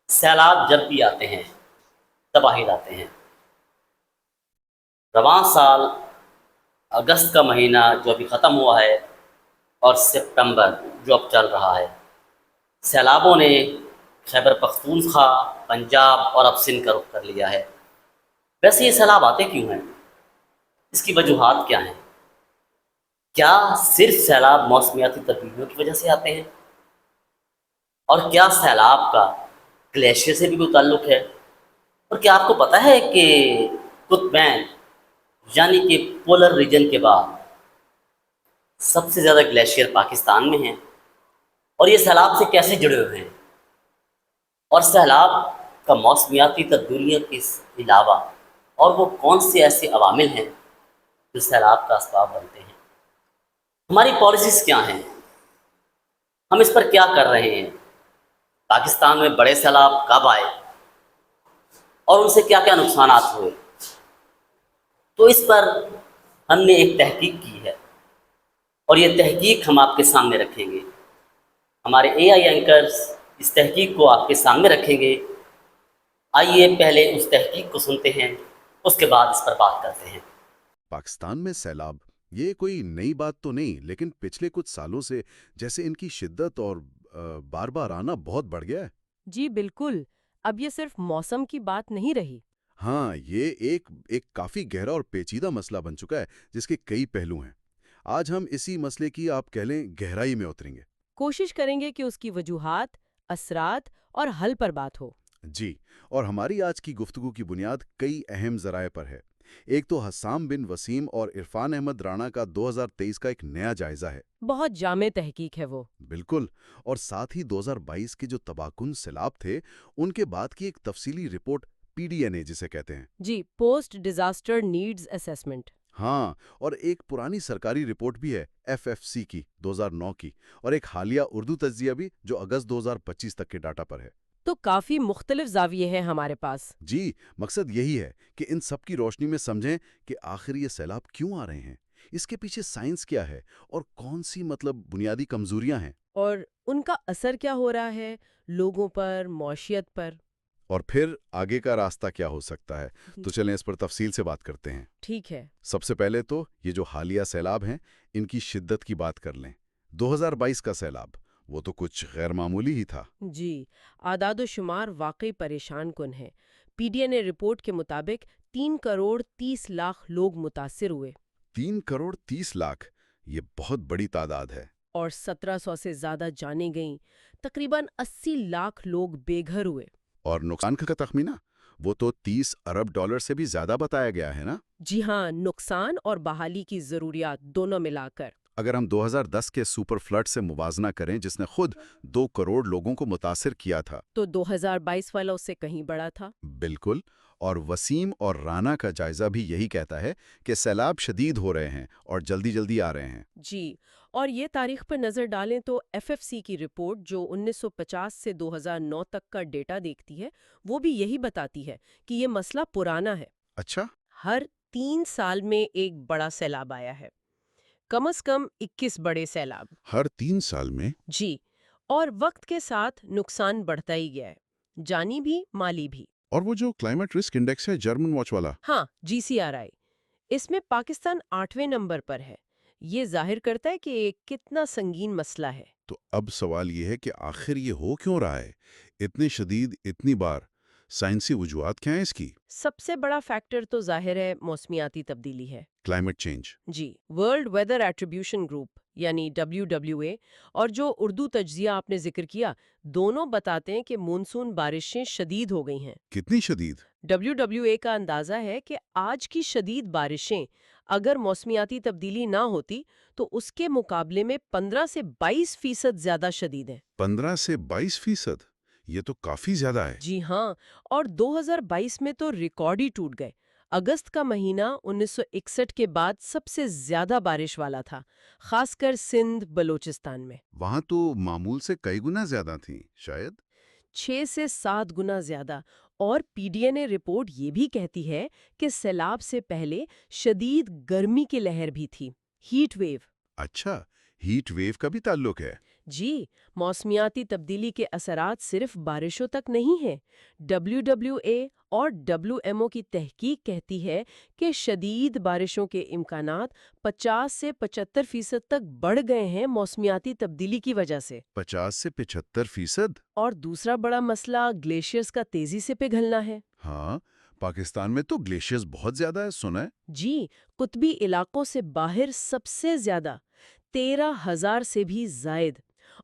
سیلاب جب بھی آتے ہیں تباہی لاتے ہیں۔ رواں سال اگست کا مہینہ جو ابھی ختم ہوا ہے اور سپتمبر جو اب چل رہا ہے، سیلابوں نے خیبر پختونخوا، پنجاب اور اب سندھ کا رخ کر لیا ہے۔ ویسے یہ سیلاب آتے کیوں ہیں؟ اس کی وجوہات کیا ہیں؟ کیا صرف سیلاب موسمیاتی تبدیلیوں کی وجہ سے آتے ہیں؟ اور کیا سیلاب کا گلیشیئر سے بھی کوئی تعلق ہے؟ اور کیا آپ کو پتہ ہے کہ قطبین یعنی کہ پولر ریجن کے بعد سب سے زیادہ گلیشیئر پاکستان میں ہیں، اور یہ سیلاب سے کیسے جڑے ہوئے ہیں؟ اور سیلاب کا موسمیاتی تبدیلیوں کے علاوہ اور وہ کون سے ایسے عوامل ہیں جو سیلاب کا اسباب بنتے ہیں؟ ہماری پالیسیز کیا ہیں؟ ہم اس پر کیا کر رہے ہیں؟ پاکستان میں بڑے سیلاب کب آئے اور ان سے کیا کیا نقصانات ہوئے؟ تو اس پر ہم نے ایک تحقیق کی ہے، اور یہ تحقیق ہم آپ کے سامنے رکھیں گے۔ ہمارے اے آئی اینکرز اس تحقیق کو آپ کے سامنے رکھیں گے۔ آئیے پہلے اس تحقیق کو سنتے ہیں، اس کے بعد اس پر بات کرتے ہیں۔ پاکستان میں سیلاب یہ کوئی نئی بات تو نہیں، لیکن پچھلے کچھ سالوں سے جیسے ان کی شدت اور بار بار آنا بہت بڑھ گیا ہے۔ جی بالکل، اب یہ صرف موسم کی بات نہیں رہی۔ ہاں، یہ ایک کافی گہرا اور پیچیدہ مسئلہ بن چکا ہے جس کے کئی پہلو ہیں۔ آج ہم اسی مسئلے کی آپ کہہ لیں گہرائی میں اتریں گے۔ کوشش کریں گے کہ اس کی وجوہات، اثرات اور حل پر بات ہو۔ جی، اور ہماری آج کی گفتگو کی بنیاد کئی اہم ذرائع پر ہے۔ ایک تو حسام بن وسیم اور عرفان احمد رانا کا 2023 کا ایک نیا جائزہ ہے۔ بہت جامع تحقیق ہے وہ۔ بالکل، اور ساتھ ہی 2022 کے جو تباہ کن سیلاب تھے ان کے بعد کی ایک تفصیلی رپورٹ PDNA جسے کہتے ہیں۔ جی، پوسٹ ڈیزاسٹر نیڈز اسیسمنٹ۔ ہاں، اور ایک پرانی سرکاری رپورٹ بھی ہے FFC کی 2009 کی، اور ایک حالیہ اردو تجزیہ بھی جو اگست 2025 تک کے ڈاٹا پر ہے۔ تو کافی مختلف زاویے ہیں ہمارے پاس۔ جی، مقصد یہی ہے کہ ان سب کی روشنی میں سمجھیں کہ آخر یہ سیلاب کیوں آ رہے ہیں، اس کے پیچھے سائنس کیا ہے اور کون سی بنیادی کمزوریاں ہیں، اور ان کا اثر کیا ہو رہا ہے لوگوں پر، معیشت پر۔ اور پھر آگے کا راستہ کیا ہو سکتا ہے۔ تو چلیں اس پر تفصیل سے بات کرتے ہیں۔ ٹھیک ہے۔ سب سے پہلے تو یہ جو حالیہ سیلاب ہیں ان کی شدت کی بات کر لیں۔ 2022 کا سیلاب وہ تو کچھ غیر معمولی ہی تھا۔ جی، اعداد و شمار واقعی پریشان کن ہے۔ PDNA رپورٹ کے مطابق 3 کروڑ 30 لاکھ لوگ متاثر ہوئے 3 کروڑ 30 لاکھ، یہ بہت بڑی تعداد ہے۔ اور 1700 سے زیادہ جانیں گئیں۔ تقریباً 80 لاکھ لوگ بے گھر ہوئے۔ اور نقصان کا تخمینہ وہ تو 30 ارب ڈالر سے بھی زیادہ بتایا گیا ہے نا۔ جی ہاں، نقصان اور بحالی کی ضروریات دونوں ملا کر۔ اگر ہم 2010 کے سپر فلڈ سے موازنہ کریں جس نے خود 2 کروڑ لوگوں کو متاثر کیا تھا، تو 2022 والا اس سے کہیں بڑا تھا۔ بالکل، اور وسیم اور رانا کا جائزہ بھی یہی کہتا ہے کہ سیلاب شدید ہو رہے ہیں اور جلدی جلدی آ رہے ہیں۔ جی، اور یہ تاریخ پر نظر ڈالیں تو FFC کی رپورٹ جو 1950 سے 2009 تک کا ڈیٹا دیکھتی ہے وہ بھی یہی بتاتی ہے کہ یہ مسئلہ پرانا ہے۔ اچھا، ہر 3 سال میں ایک بڑا سیلاب آیا ہے، کم از کم 21 بڑے سیلاب۔ ہر 3 سال میں؟ جی، اور وقت کے ساتھ نقصان بڑھتا ہی گیا ہے، جانی بھی مالی بھی۔ اور وہ جو کلائمیٹ رسک انڈیکس ہے جرمن واچ والا؟ ہاں، GCRI، اس میں پاکستان 8ویں نمبر پر ہے۔ یہ ظاہر کرتا ہے کہ یہ کتنا سنگین مسئلہ ہے۔ تو اب سوال یہ ہے کہ آخر یہ ہو کیوں رہا ہے اتنی شدید اتنی بار؟ سائنسی وجوہات کیا ہیں اس کی؟ سب سے بڑا فیکٹر تو ظاہر ہے موسمیاتی تبدیلی ہے۔ Climate change. جی، ورلڈ ویدر ایٹریبیوشن گروپ یعنی WWA اور جو اردو تجزیہ آپ نے ذکر کیا، دونوں بتاتے ہیں کہ مونسون بارشیں شدید ہو گئی ہیں۔ کتنی شدید؟ WWA کا اندازہ ہے کہ آج کی شدید بارشیں اگر موسمیاتی تبدیلی نہ ہوتی تو اس کے مقابلے میں 15 سے 22% زیادہ شدید ہیں۔ 15 سے 22%؟ یہ تو کافی زیادہ ہے۔ جی ہاں، اور 2022 میں تو ریکارڈ ہی ٹوٹ گئے۔ اگست کا مہینہ 1961 کے بعد سب سے زیادہ بارش والا تھا، خاص کر سندھ بلوچستان میں۔ وہاں تو معمول سے کئی گنا زیادہ تھیں شاید۔ 6 سے 7 گنا زیادہ۔ اور PDNA رپورٹ یہ بھی کہتی ہے کہ سیلاب سے پہلے شدید گرمی کی لہر بھی تھی، ہیٹ ویو۔ اچھا، ہیٹ ویو کا بھی تعلق ہے؟ جی، موسمیاتی تبدیلی کے اثرات صرف بارشوں تک نہیں ہیں۔ WWA اور WMO کی تحقیق کہتی ہے کہ شدید بارشوں کے امکانات 50 سے 75% تک بڑھ گئے ہیں موسمیاتی تبدیلی کی وجہ سے۔ 50 سے 75%؟ اور دوسرا بڑا مسئلہ گلیشیئرز کا تیزی سے پگھلنا ہے۔ ہاں، پاکستان میں تو گلیشیئرز بہت زیادہ ہے، سنا ہے۔ جی، قطبی علاقوں سے باہر سب سے زیادہ 13,000 سے بھی زائد۔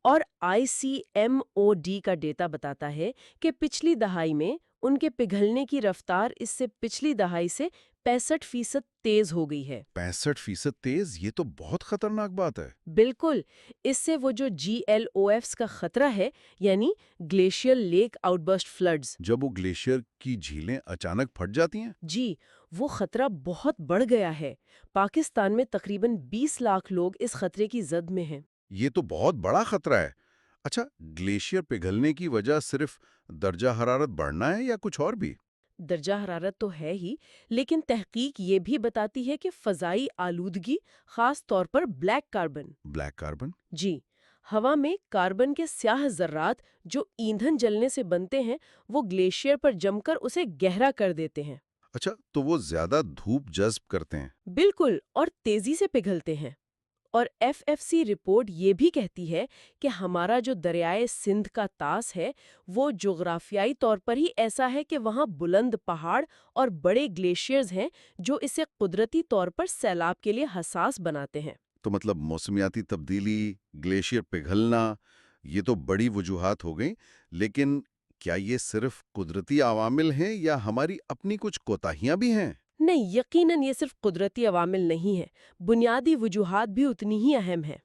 اور ICMOD کا ڈیٹا بتاتا ہے کہ پچھلی دہائی میں ان کے پگھلنے کی رفتار اس سے پچھلی دہائی سے 65% تیز ہو گئی ہے۔ 65% تیز؟ یہ تو بہت خطرناک بات ہے۔ بالکل، اس سے وہ جو GLOFs کا خطرہ ہے، یعنی glacier lake outburst floods, جب وہ گلیشیئر کی جھیلیں اچانک پھٹ جاتی ہیں؟ جی، وہ خطرہ بہت بڑھ گیا ہے۔ پاکستان میں تقریباً 20 لاکھ لوگ اس خطرے کی زد میں ہیں۔ یہ تو بہت بڑا خطرہ ہے۔ اچھا، گلیشیئر پگھلنے کی وجہ صرف درجہ حرارت بڑھنا ہے یا کچھ اور بھی؟ درجہ حرارت تو ہے ہی، لیکن تحقیق یہ بھی بتاتی ہے کہ فضائی آلودگی، خاص طور پر بلیک کاربن، بلیک کاربن؟ جی، ہوا میں کاربن کے سیاہ ذرات جو ایندھن جلنے سے بنتے ہیں، وہ گلیشیئر پر جم کر اسے گہرا کر دیتے ہیں۔ اچھا، تو وہ زیادہ دھوپ جذب کرتے ہیں؟ بالکل، اور تیزی سے پگھلتے ہیں۔ اور FFC رپورٹ یہ بھی کہتی ہے کہ ہمارا جو دریائے سندھ کا طاس ہے، وہ جغرافیائی طور پر ہی ایسا ہے کہ وہاں بلند پہاڑ اور بڑے گلیشیئرز ہیں جو اسے قدرتی طور پر سیلاب کے لیے حساس بناتے ہیں۔ تو مطلب موسمیاتی تبدیلی، گلیشیئر پگھلنا، یہ تو بڑی وجوہات ہو گئیں، لیکن کیا یہ صرف قدرتی عوامل ہیں یا ہماری اپنی کچھ کوتاہیاں بھی ہیں؟ نہیں، یقیناً یہ صرف قدرتی عوامل نہیں ہیں، بنیادی وجوہات بھی اتنی ہی اہم ہیں۔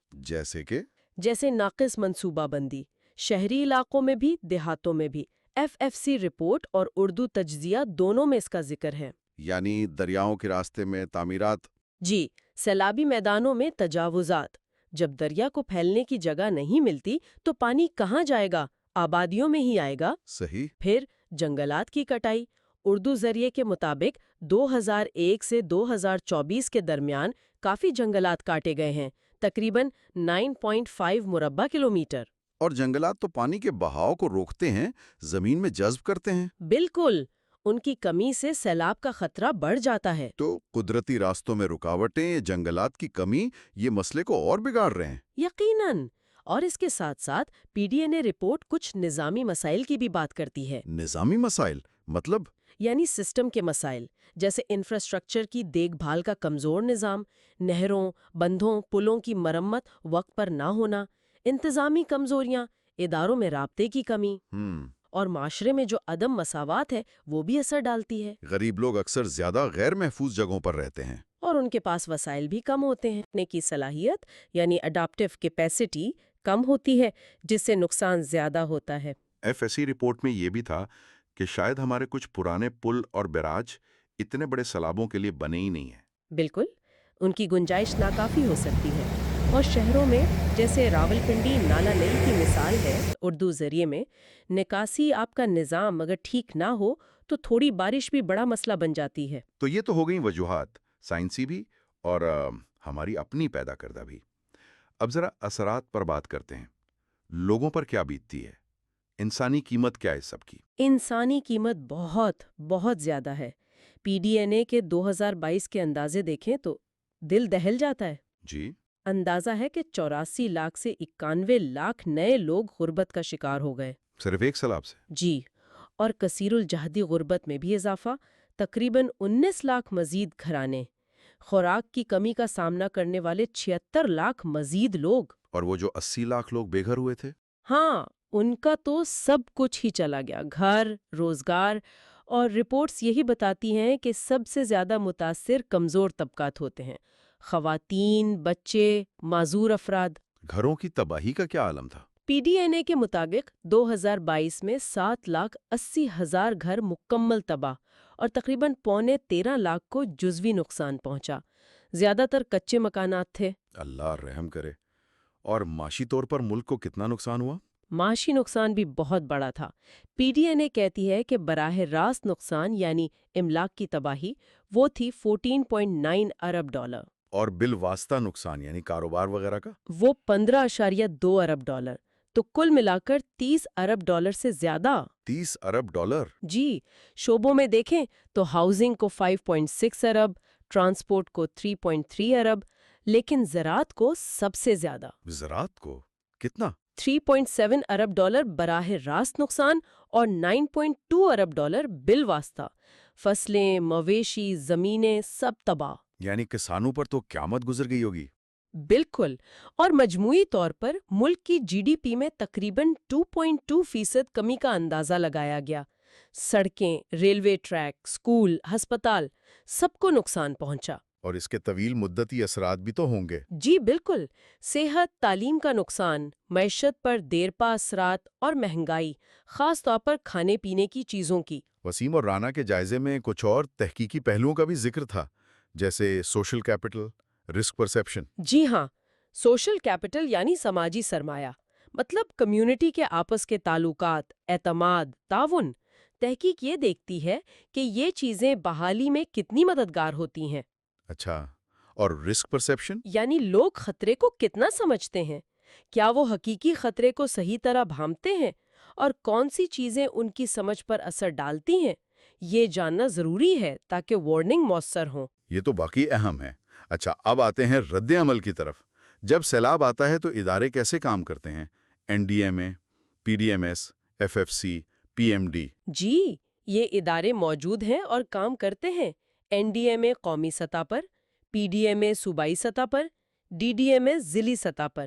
جیسے ناقص منصوبہ بندی، شہری علاقوں میں بھی دیہاتوں میں بھی۔ FFC رپورٹ اور اردو تجزیہ دونوں میں اس کا ذکر ہے۔ یعنی دریاؤں کے راستے میں تعمیرات؟ جی، سیلابی میدانوں میں تجاوزات۔ جب دریا کو پھیلنے کی جگہ نہیں ملتی تو پانی کہاں جائے گا؟ آبادیوں میں ہی آئے گا۔ صحیح۔ پھر جنگلات کی کٹائی۔ اردو ذریعے کے مطابق 2001 سے 2024 کے درمیان کافی جنگلات کاٹے گئے ہیں، تقریباً 9.5 مربع کلومیٹر۔ اور جنگلات تو پانی کے بہاؤ کو روکتے ہیں، زمین میں جذب کرتے ہیں۔ بالکل، ان کی کمی سے سیلاب کا خطرہ بڑھ جاتا ہے۔ تو قدرتی راستوں میں رکاوٹیں، جنگلات کی کمی، یہ مسئلے کو اور بگاڑ رہے ہیں۔ یقیناً، اور اس کے ساتھ ساتھ PDNA رپورٹ کچھ نظامی مسائل کی بھی بات کرتی ہے۔ نظامی مسائل؟ مطلب؟ یعنی سسٹم کے مسائل، جیسے انفراسٹرکچر کی دیکھ بھال کا کمزور نظام، نہروں، بندھوں، پلوں کی مرمت وقت پر نہ ہونا، انتظامی کمزوریاں، اداروں میں رابطے کی کمی، اور معاشرے میں جو عدم مساوات ہے وہ بھی اثر ڈالتی ہے۔ غریب لوگ اکثر زیادہ غیر محفوظ جگہوں پر رہتے ہیں، اور ان کے پاس وسائل بھی کم ہوتے ہیں۔ رہنے کی صلاحیت یعنی اڈاپٹیو کیپیسٹی کم ہوتی ہے، جس سے نقصان زیادہ ہوتا ہے۔ FSC رپورٹ میں یہ بھی تھا کہ شاید ہمارے کچھ پرانے پل اور بیراج اتنے بڑے سیلابوں کے لیے بنے ہی نہیں ہیں۔ بالکل، ان کی گنجائش ناکافی ہو سکتی ہے، اور شہروں میں جیسے راولپنڈی نالا نئی کی مثال ہے، اردو ذریعے میں نکاسی آپ کا نظام اگر ٹھیک نہ ہو تو تھوڑی بارش بھی بڑا مسئلہ بن جاتی ہے۔ تو یہ تو ہو گئیں وجوہات، سائنسی بھی اور ہماری اپنی پیدا کردہ بھی۔ اب ذرا اثرات پر بات کرتے ہیں۔ لوگوں پر کیا بیتتی ہے؟ انسانی قیمت کیا ہے سب کی؟ انسانی قیمت بہت بہت زیادہ ہے۔ PDNA کے 2022 کے اندازے دیکھیں تو دل دہل جاتا ہے۔ جی۔ اندازہ ہے کہ 84 لاکھ سے 91 لاکھ نئے لوگ غربت کا شکار ہو گئے۔ صرف ایک سیلاب سے؟ جی، اور کثیر الجہدی غربت میں بھی اضافہ، تقریباً 19 لاکھ مزید گھرانے، خوراک کی کمی کا سامنا کرنے والے 76 لاکھ مزید لوگ۔ اور وہ جو 80 لاکھ لوگ بے گھر ہوئے تھے؟ ہاں، ان کا تو سب کچھ ہی چلا گیا، گھر، روزگار، اور رپورٹس یہی بتاتی ہیں کہ سب سے زیادہ متاثر کمزور طبقات ہوتے ہیں، خواتین، بچے، معذور افراد۔ گھروں کی تباہی کا کیا عالم تھا؟ PDNA کے مطابق 2022 میں 7,80,000 گھر مکمل تباہ اور تقریباً 13.25 لاکھ کو جزوی نقصان پہنچا۔ زیادہ تر کچے مکانات تھے۔ اللہ رحم کرے۔ اور معاشی طور پر ملک کو کتنا نقصان ہوا؟ معاشی نقصان بھی بہت بڑا تھا۔ PDNA کہتی ہے کہ براہ راست نقصان یعنی املاک کی تباہی وہ تھی $14.9 ارب۔ اور بالواسطہ نقصان یعنی کاروبار وغیرہ کا؟ وہ 15.2 ارب ڈالر، تو کل ملا کر 30 ارب ڈالر سے زیادہ۔ 30 ارب ڈالر؟ جی، شعبوں میں دیکھیں تو ہاؤسنگ کو 5.6 ارب، ٹرانسپورٹ کو 3.3 ارب، لیکن زراعت کو سب سے زیادہ زراعت کو کتنا؟ 3.7 ارب ڈالر براہ راست نقصان اور 9.2 ارب ڈالر بالواسطہ۔ فصلیں، مویشی، زمینیں سب تباہ۔ یعنی کسانوں پر تو قیامت گزر گئی ہوگی۔ بالکل، اور مجموعی طور پر ملک کی جی ڈی پی میں تقریباً 2.2% کمی کا اندازہ لگایا گیا۔ سڑکیں، ریلوے ٹریک، اسکول، ہسپتال سب کو نقصان پہنچا۔ اور اس کے طویل مدتی اثرات بھی تو ہوں گے۔ جی بالکل، صحت، تعلیم کا نقصان، معیشت پر دیرپا اثرات اور مہنگائی، خاص طور پر کھانے پینے کی چیزوں کی۔ وسیم اور رانا کے جائزے میں کچھ اور تحقیقی پہلوؤں کا بھی ذکر تھا، جیسے سوشل کیپٹل، رسک پرسیپشن۔ جی ہاں، سوشل کیپٹل یعنی سماجی سرمایہ، مطلب کمیونٹی کے آپس کے تعلقات، اعتماد، تعاون۔ تحقیق یہ دیکھتی ہے کہ یہ چیزیں بحالی میں کتنی مددگار ہوتی ہیں۔ اچھا، اور رسک پرسیپشن؟ یعنی لوگ خطرے کو کتنا سمجھتے ہیں، کیا وہ حقیقی خطرے کو صحیح طرح بھانپتے ہیں، اور کون سی چیزیں ان کی سمجھ پر اثر ڈالتی ہیں، یہ جاننا ضروری ہے تاکہ وارننگ مؤثر ہوں۔ یہ تو باقی اہم ہے۔ اچھا، اب آتے ہیں رد عمل کی طرف۔ جب سیلاب آتا ہے تو ادارے کیسے کام کرتے ہیں؟ N D M A, P D M S, F F C, P M D. جی، یہ ادارے موجود ہیں اور کام کرتے ہیں۔ این ڈی ایم اے قومی سطح پر، پی ڈی ایم اے صوبائی سطح پر، ڈی ڈی ایم اے ضلعی سطح پر،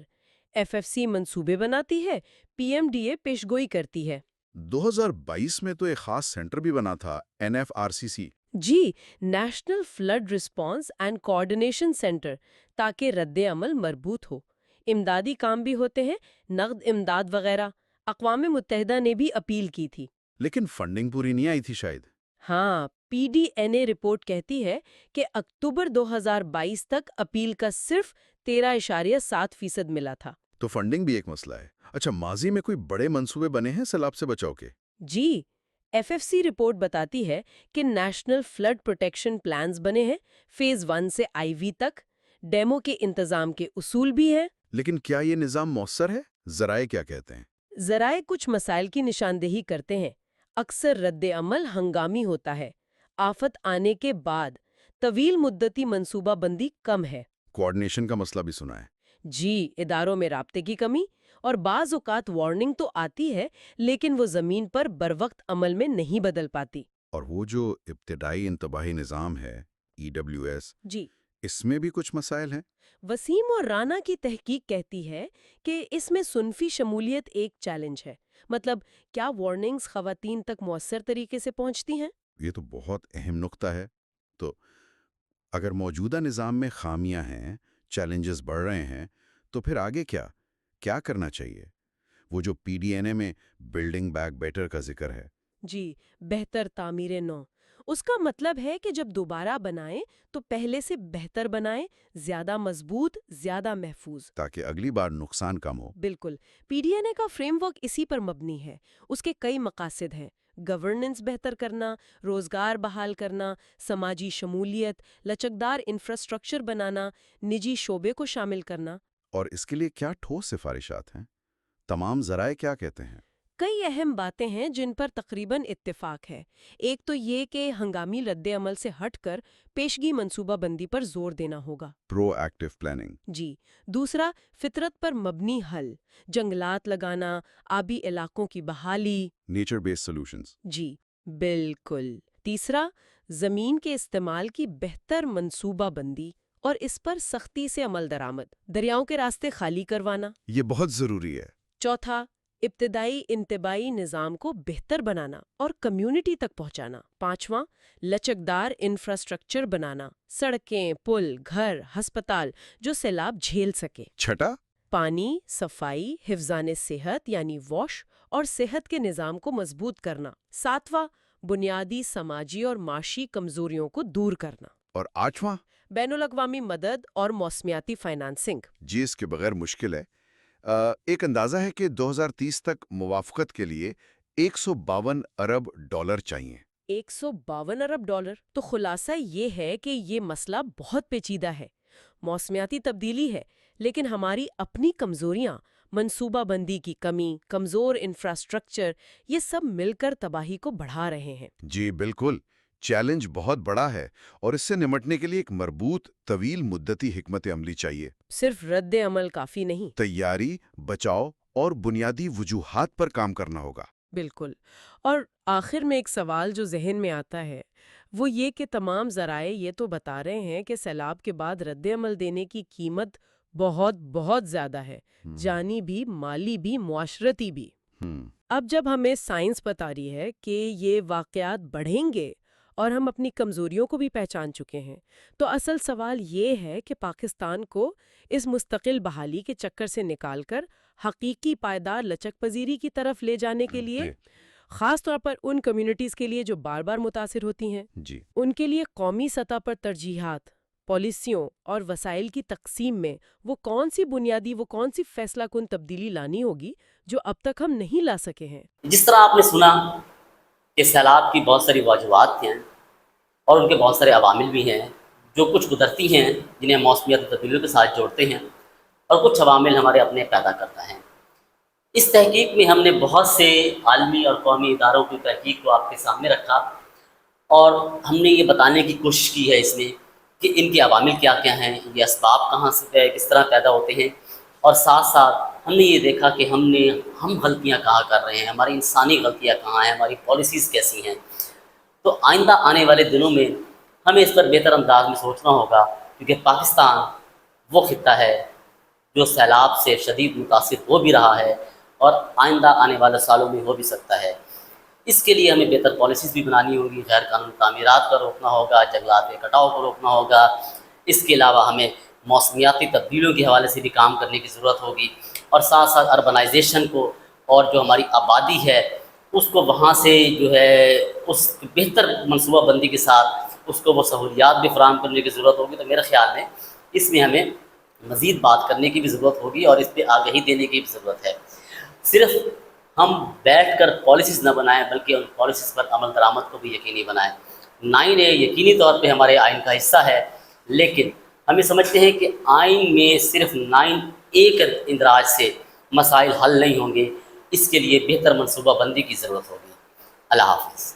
ایف ایف سی منصوبے بناتی ہے، پی ایم ڈی اے پیشگوئی کرتی ہے۔ 2022 میں تو ایک خاص سینٹر بھی بنا تھا، N F R C C. جی، national flood response and coordination centre, تاکہ رد عمل مربوط ہو۔ امدادی کام بھی ہوتے ہیں، نقد امداد وغیرہ۔ اقوام متحدہ نے بھی اپیل کی تھی۔ لیکن فنڈنگ پوری نہیں آئی تھی شاید۔ ہاں، پی ڈی این اے رپورٹ کہتی ہے کہ اکتوبر 2022 تک اپیل کا صرف 13.7% ملا تھا۔ تو فنڈنگ بھی ایک مسئلہ ہے۔ اچھا، ماضی میں کوئی بڑے منصوبے بنے ہیں سیلاب سے بچاؤ کے؟ جی، ایف ایف سی رپورٹ بتاتی ہے کہ نیشنل فلڈ پروٹیکشن پلانز بنے ہیں، فیز 1 سے آئی وی تک۔ ڈیمو کے انتظام کے اصول بھی ہیں۔ لیکن کیا یہ نظام مؤثر ہے؟ ذرائع کیا کہتے ہیں؟ ذرائع کچھ مسائل کی نشاندہی کرتے ہیں۔ اکثر رد عمل ہنگامی ہوتا ہے، آفت آنے کے بعد، طویل مدتی منصوبہ بندی کم ہے۔ کوآرڈینیشن کا مسئلہ بھی سنا ہے۔ جی، اداروں میں رابطے کی کمی، اور بعض اوقات وارننگ تو آتی ہے لیکن وہ زمین پر بروقت عمل میں نہیں بدل پاتی۔ اور وہ جو ابتدائی انتباہی نظام ہے، ای ڈبلیو ایس، جی، اس میں بھی کچھ مسائل ہیں؟ وسیم اور رانا کی تحقیق کہتی ہے کہ اس میں صنفی شمولیت ایک چیلنج ہے۔ مطلب، کیا وارننگز خواتین تک مؤثر طریقے سے پہنچتی ہیں؟ یہ تو بہت اہم نقطہ ہے۔ تو اگر موجودہ نظام میں خامیاں ہیں، چیلنجز بڑھ رہے ہیں، تو پھر آگے کیا کرنا چاہیے؟ وہ جو پی ڈی این اے میں بلڈنگ بیک بیٹر کا ذکر ہے۔ جی، بہتر تعمیر نو۔ اس کا مطلب ہے کہ جب دوبارہ بنائیں تو پہلے سے بہتر بنائیں، زیادہ مضبوط، زیادہ محفوظ، تاکہ اگلی بار نقصان کم ہو۔ بالکل۔ پی ڈی این اے کا فریم ورک اسی پر مبنی ہے۔ اس کے کئی مقاصد ہیں: گورننس بہتر کرنا، روزگار بحال کرنا، سماجی شمولیت، لچکدار انفراسٹرکچر بنانا، نجی شعبے کو شامل کرنا۔ اور اس کے لیے کیا ٹھوس سفارشات ہیں؟ تمام ذرائع کیا کہتے ہیں؟ کئی اہم باتیں ہیں جن پر تقریباً اتفاق ہے۔ ایک تو یہ کہ ہنگامی رد عمل سے ہٹ کر پیشگی منصوبہ بندی پر زور دینا ہوگا۔ پرو ایکٹیو پلاننگ۔ جی، دوسرا فطرت پر مبنی حل، جنگلات لگانا، آبی علاقوں کی بحالی۔ Nature based solutions. جی بالکل۔ تیسرا، زمین کے استعمال کی بہتر منصوبہ بندی اور اس پر سختی سے عمل درآمد، دریاؤں کے راستے خالی کروانا۔ یہ بہت ضروری ہے۔ چوتھا، ابتدائی انتباہی نظام کو بہتر بنانا اور کمیونٹی تک پہنچانا۔ پانچواں، لچکدار انفراسٹرکچر بنانا، سڑکیں، پل، گھر، ہسپتال جو سیلاب جھیل سکے۔ چھٹا، پانی، صفائی، حفظان صحت یعنی واش اور صحت کے نظام کو مضبوط کرنا۔ ساتواں، بنیادی سماجی اور معاشی کمزوریوں کو دور کرنا۔ اور آٹھواں؟ بین الاقوامی مدد اور موسمیاتی فائنانسنگ۔ جی، اس کے بغیر مشکل ہے۔ ایک اندازہ ہے کہ 2030 تک موافقت کے لیے 152 ارب ڈالر چاہیے۔ 152 ارب ڈالر؟ تو خلاصہ یہ ہے کہ یہ مسئلہ بہت پیچیدہ ہے۔ موسمیاتی تبدیلی ہے، لیکن ہماری اپنی کمزوریاں، منصوبہ بندی کی کمی، کمزور انفراسٹرکچر، یہ سب مل کر تباہی کو بڑھا رہے ہیں۔ جی بالکل، چیلنج بہت بڑا ہے اور اس سے نمٹنے کے لیے ایک مربوط طویل مدتی حکمت عملی چاہیے۔ صرف رد عمل کافی نہیں۔ تیاری، بچاؤ اور بنیادی وجوہات پر کام کرنا ہوگا۔ بالکل۔ اور آخر میں ایک سوال جو ذہن میں آتا ہے وہ یہ کہ تمام ذرائع یہ تو بتا رہے ہیں کہ سیلاب کے بعد رد عمل دینے کی قیمت بہت بہت زیادہ ہے، جانی بھی، مالی بھی، معاشرتی بھی۔ اب جب ہمیں سائنس بتا رہی ہے کہ یہ واقعات بڑھیں گے اور ہم اپنی کمزوریوں کو بھی پہچان چکے ہیں، تو اصل سوال یہ ہے کہ پاکستان کو اس مستقل بحالی کے چکر سے نکال کر حقیقی پائیدار لچک پذیری کی طرف لے جانے کے لیے، خاص طور پر ان کمیونٹیز کے لیے جو بار بار متاثر ہوتی ہیں، جی ان کے لیے قومی سطح پر ترجیحات، پالیسیوں اور وسائل کی تقسیم میں وہ کون سی فیصلہ کن تبدیلی لانی ہوگی جو اب تک ہم نہیں لا سکے ہیں۔ جس طرح آپ نے سنا کہ سیلاب کی بہت ساری وجوہات ہیں اور ان کے بہت سارے عوامل بھی ہیں جو کچھ قدرتی ہیں جنہیں موسمیاتی تبدیلیوں کے ساتھ جوڑتے ہیں، اور کچھ عوامل ہمارے اپنے پیدا کرتا ہے۔ اس تحقیق میں ہم نے بہت سے عالمی اور قومی اداروں کی تحقیق کو آپ کے سامنے رکھا اور ہم نے یہ بتانے کی کوشش کی ہے اس میں کہ ان کے عوامل کیا کیا ہیں، یہ اسباب کہاں سے کس طرح پیدا ہوتے ہیں، اور ساتھ ساتھ ہم نے یہ دیکھا کہ ہم غلطیاں کہاں کر رہے ہیں، ہماری انسانی غلطیاں کہاں ہیں، ہماری پالیسیز کیسی ہیں۔ تو آئندہ آنے والے دنوں میں ہمیں اس پر بہتر انداز میں سوچنا ہوگا، کیونکہ پاکستان وہ خطہ ہے جو سیلاب سے شدید متاثر ہو بھی رہا ہے اور آئندہ آنے والے سالوں میں ہو بھی سکتا ہے۔ اس کے لیے ہمیں بہتر پالیسیز بھی بنانی ہوگی، غیر قانونی تعمیرات کو روکنا ہوگا، جنگلات کے کٹاؤ کو روکنا ہوگا۔ اس کے علاوہ ہمیں موسمیاتی تبدیلیوں کے حوالے سے بھی کام کرنے کی ضرورت ہوگی، اور ساتھ ساتھ اربنائزیشن کو اور جو ہماری آبادی ہے اس کو وہاں سے جو ہے اس بہتر منصوبہ بندی کے ساتھ اس کو وہ سہولیات بھی فراہم کرنے کی ضرورت ہوگی۔ تو میرے خیال میں اس میں ہمیں مزید بات کرنے کی بھی ضرورت ہوگی اور اس پہ آگہی دینے کی بھی ضرورت ہے۔ صرف ہم بیٹھ کر پالیسیز نہ بنائیں بلکہ ان پالیسیز پر عمل درآمد کو بھی یقینی بنائیں۔ 9A یقینی طور پہ ہمارے آئین کا حصہ ہے، لیکن ہمیں سمجھتے ہیں کہ آئین میں صرف 9A کے اندراج سے مسائل حل نہیں ہوں گے، اس کے لیے بہتر منصوبہ بندی کی ضرورت ہوگی۔ اللہ حافظ۔